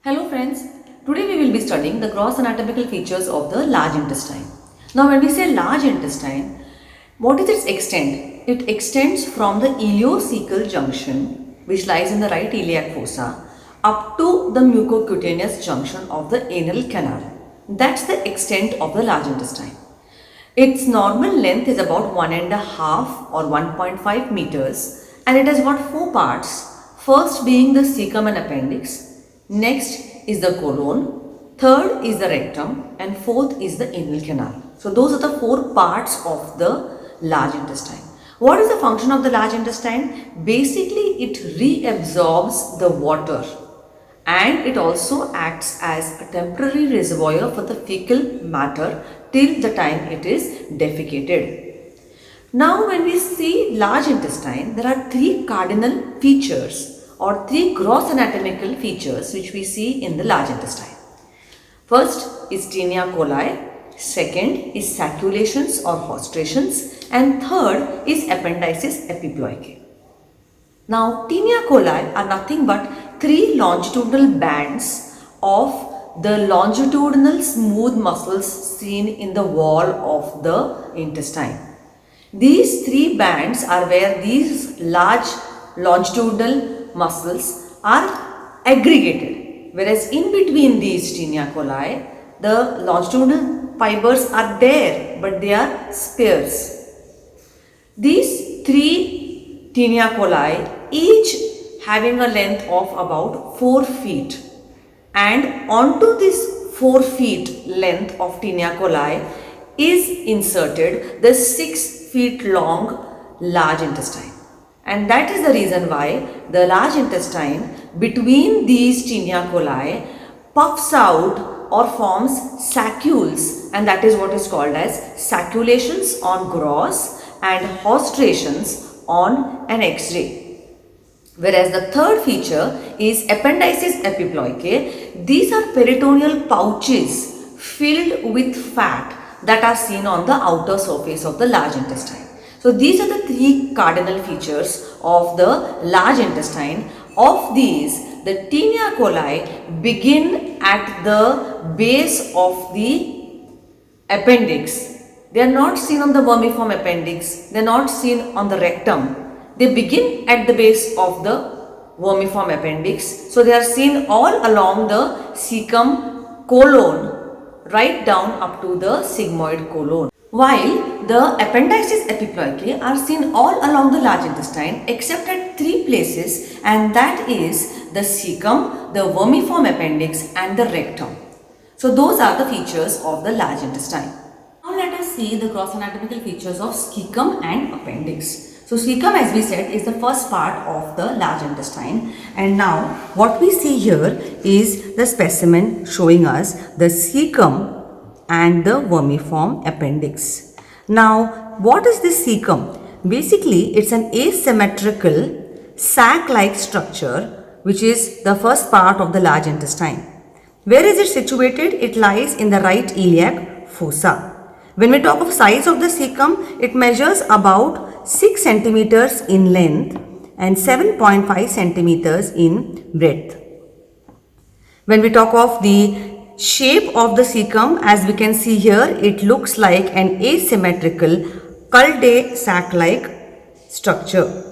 Hello friends, today we will be studying the gross anatomical features of the large intestine. Now when we say large intestine, what is its extent? It extends from the ileocecal junction, which lies in the right iliac fossa, up to the mucocutaneous junction of the anal canal. That's the extent of the large intestine. Its normal length is about 1.5 or 1.5 meters and it has got four parts. First being the cecum and appendix, next is the colon, third is the rectum and fourth is the anal canal. So those are the four parts of the large intestine. What is the function of the large intestine? Basically it reabsorbs the water and it also acts as a temporary reservoir for the fecal matter till the time it is defecated. Now when we see large intestine, there are three cardinal features or three gross anatomical features which we see in the large intestine. First is tinea coli, second is sacculations or hostrations, and third is appendices epiploicae. Now tinea coli are nothing but three longitudinal bands of the longitudinal smooth muscles seen in the wall of the intestine. These three bands are where these large longitudinal muscles are aggregated, whereas in between these tinea coli, the longitudinal fibers are there, but they are sparse. These three tinea coli, each having a length of about 4 feet, and onto this 4 feet length of tinea coli is inserted the 6 feet long large intestine. And that is the reason why the large intestine between these tinea coli puffs out or forms saccules, and that is what is called as sacculations on gross and hostrations on an X-ray. Whereas the third feature is appendices epiploicae. These are peritoneal pouches filled with fat that are seen on the outer surface of the large intestine. So these are the three cardinal features of the large intestine. Of these, the tinea coli begin at the base of the appendix. They are not seen on the vermiform appendix. They are not seen on the rectum. They begin at the base of the vermiform appendix. So they are seen all along the cecum colon, right down up to the sigmoid colon. While the appendices epiploicae are seen all along the large intestine except at three places, and that is the cecum, the vermiform appendix and the rectum. So those are the features of the large intestine. Now let us see the gross anatomical features of cecum and appendix. So cecum, as we said, is the first part of the large intestine, and now what we see here is the specimen showing us the cecum and the vermiform appendix. Now what is this cecum? Basically it's an asymmetrical sac-like structure which is the first part of the large intestine. Where is it situated? It lies in the right iliac fossa. When we talk of size of the cecum, it measures about 6 centimeters in length and 7.5 centimeters in breadth. When we talk of the shape of the cecum, as we can see here, it looks like an asymmetrical cul-de-sac-like structure.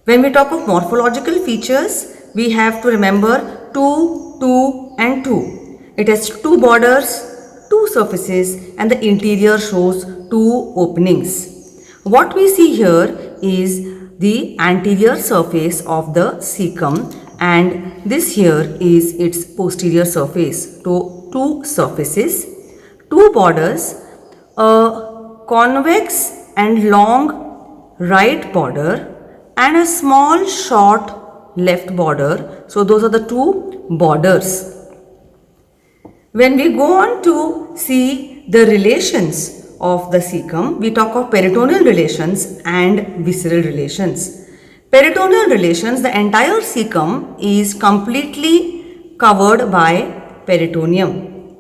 When we talk of morphological features, we have to remember 2, 2 and 2. It has two borders, two surfaces, and the interior shows two openings. What we see here is the anterior surface of the cecum, and this here is its posterior surface. So two surfaces, two borders, a convex and long right border and a small short left border. So those are the two borders. When we go on to see the relations of the cecum, we talk of peritoneal relations and visceral relations. Peritoneal relations, the entire cecum is completely covered by peritoneum.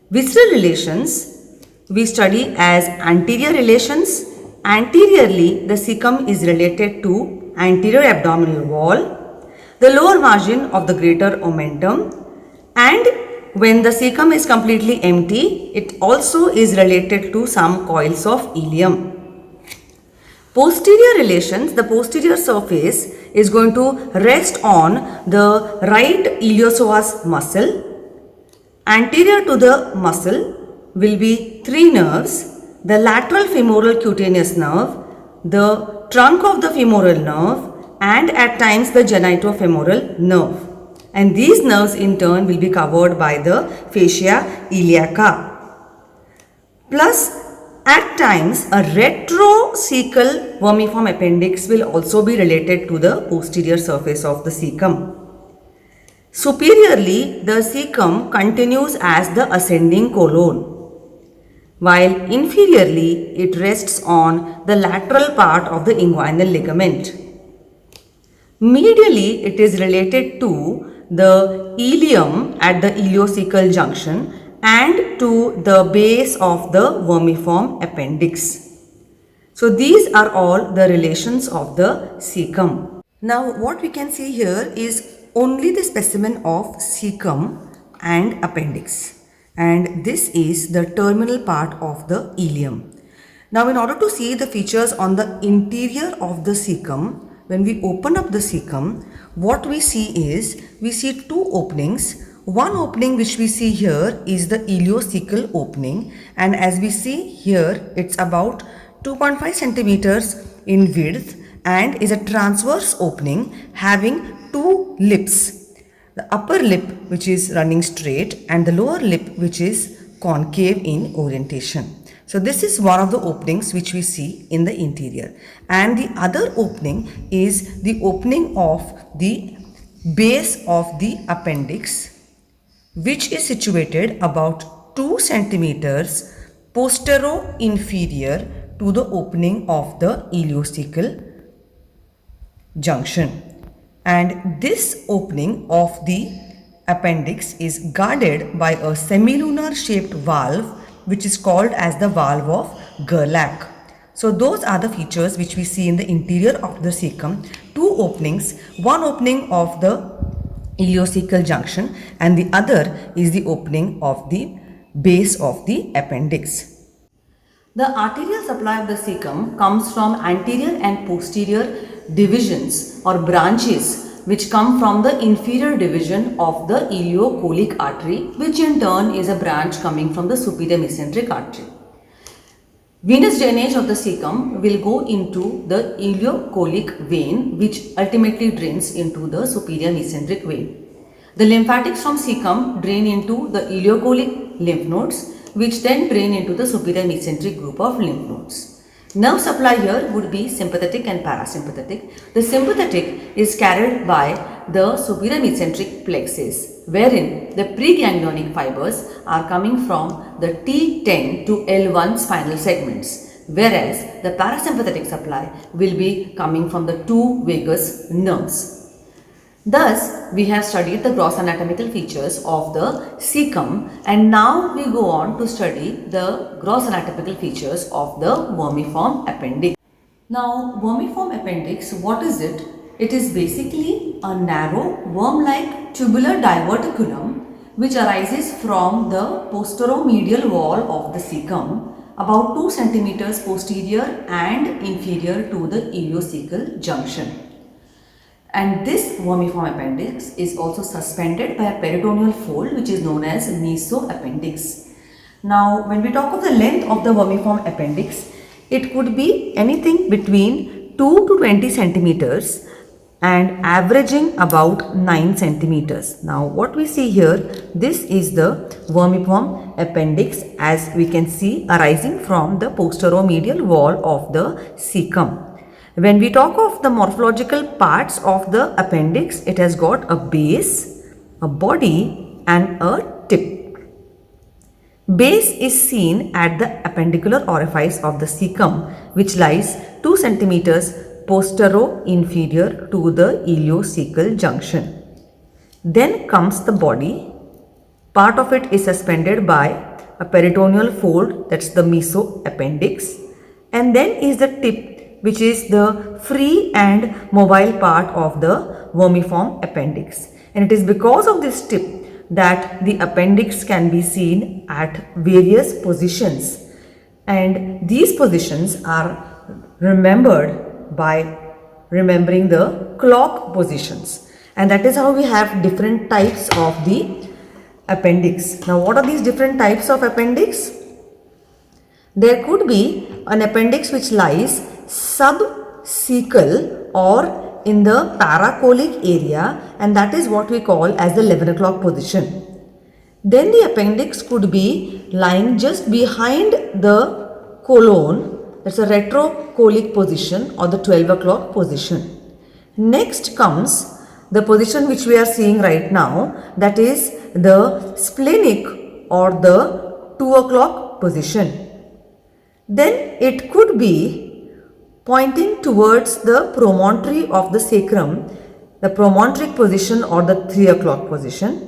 Visceral relations we study as anterior relations. Anteriorly, the cecum is related to anterior abdominal wall, the lower margin of the greater omentum, And when the cecum is completely empty, it also is related to some coils of ileum. Posterior relations, the posterior surface is going to rest on the right iliopsoas muscle. Anterior to the muscle will be three nerves: the lateral femoral cutaneous nerve, the trunk of the femoral nerve, and at times the genitofemoral nerve. And these nerves in turn will be covered by the fascia iliaca. Plus, at times a retrocecal vermiform appendix will also be related to the posterior surface of the cecum. Superiorly, the cecum continues as the ascending colon, while inferiorly it rests on the lateral part of the inguinal ligament. Medially, it is related to the ileum at the iliocecal junction and to the base of the vermiform appendix. So these are all the relations of the cecum. Now what we can see here is only the specimen of cecum and appendix, and this is the terminal part of the ileum. Now in order to see the features on the interior of the cecum, when we open up the cecum, what we see is, we see two openings. One opening which we see here is the iliocecal opening, and as we see here, it's about 2.5 centimeters in width and is a transverse opening having two lips. The upper lip which is running straight and the lower lip which is concave in orientation. So this is one of the openings which we see in the interior, and the other opening is the opening of the base of the appendix, which is situated about 2 centimeters postero-inferior to the opening of the iliocecal junction. And this opening of the appendix is guarded by a semilunar shaped valve which is called as the valve of Gerlach. So those are the features which we see in the interior of the cecum. Two openings, one opening of the iliocecal junction and the other is the opening of the base of the appendix. The arterial supply of the cecum comes from anterior and posterior divisions or branches which come from the inferior division of the ileocolic artery, which in turn is a branch coming from the superior mesenteric artery. Venous drainage of the cecum will go into the ileocolic vein, which ultimately drains into the superior mesenteric vein. The lymphatics from cecum drain into the ileocolic lymph nodes, which then drain into the superior mesenteric group of lymph nodes. Nerve supply here would be sympathetic and parasympathetic. The sympathetic is carried by the superior mesenteric plexus, wherein the preganglionic fibers are coming from the T10 to L1 spinal segments, whereas the parasympathetic supply will be coming from the two vagus nerves. Thus, we have studied the gross anatomical features of the cecum, and now we go on to study the gross anatomical features of the vermiform appendix. Now, vermiform appendix, what is it? It is basically a narrow worm-like tubular diverticulum which arises from the posteromedial wall of the cecum about 2 centimeters posterior and inferior to the iliocecal junction. And this vermiform appendix is also suspended by a peritoneal fold which is known as mesoappendix. Now, when we talk of the length of the vermiform appendix, it could be anything between 2 to 20 centimeters and averaging about 9 centimeters. Now, what we see here, this is the vermiform appendix, as we can see arising from the posteromedial wall of the cecum. When we talk of the morphological parts of the appendix, it has got a base, a body and a tip. Base is seen at the appendicular orifice of the cecum, which lies 2 centimeters postero-inferior to the iliocecal junction. Then comes the body. Part of it is suspended by a peritoneal fold, that's the mesoappendix, and then is the tip, which is the free and mobile part of the vermiform appendix. And it is because of this tip that the appendix can be seen at various positions, and these positions are remembered by remembering the clock positions, and that is how we have different types of the appendix. Now, what are these different types of appendix? There could be an appendix which lies subcecal or in the paracolic area, and that is what we call as the 11 o'clock position. Then the appendix could be lying just behind the colon, that's a retrocolic position, or the 12 o'clock position. Next comes the position which we are seeing right now, that is the splenic or the 2 o'clock position. Then it could be pointing towards the promontory of the sacrum, the promontoric position or the 3 o'clock position.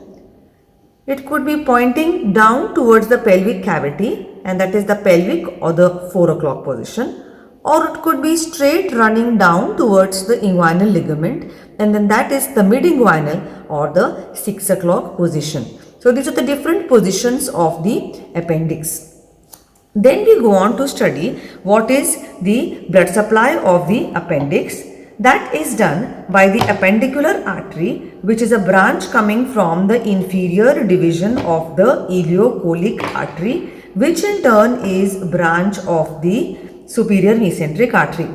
It could be pointing down towards the pelvic cavity, and that is the pelvic or the 4 o'clock position. Or it could be straight running down towards the inguinal ligament, and then that is the mid-inguinal or the 6 o'clock position. So these are the different positions of the appendix. Then we go on to study what is the blood supply of the appendix. That is done by the appendicular artery, which is a branch coming from the inferior division of the ileocolic artery, which in turn is branch of the superior mesenteric artery.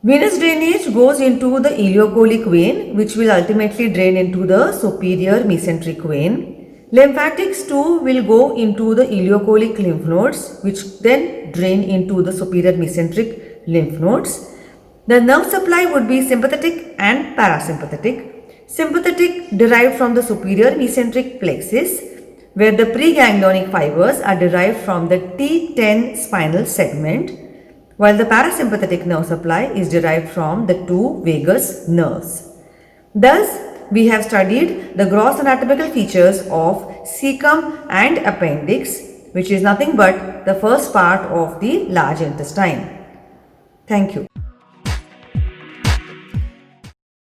Venous drainage goes into the ileocolic vein, which will ultimately drain into the superior mesenteric vein. Lymphatics too will go into the ileocolic lymph nodes, which then drain into the superior mesenteric lymph nodes. The nerve supply would be sympathetic and parasympathetic. Sympathetic derived from the superior mesenteric plexus, where the preganglionic fibers are derived from the T10 spinal segment, while the parasympathetic nerve supply is derived from the two vagus nerves. Thus, we have studied the gross anatomical features of cecum and appendix, which is nothing but the first part of the large intestine. Thank you.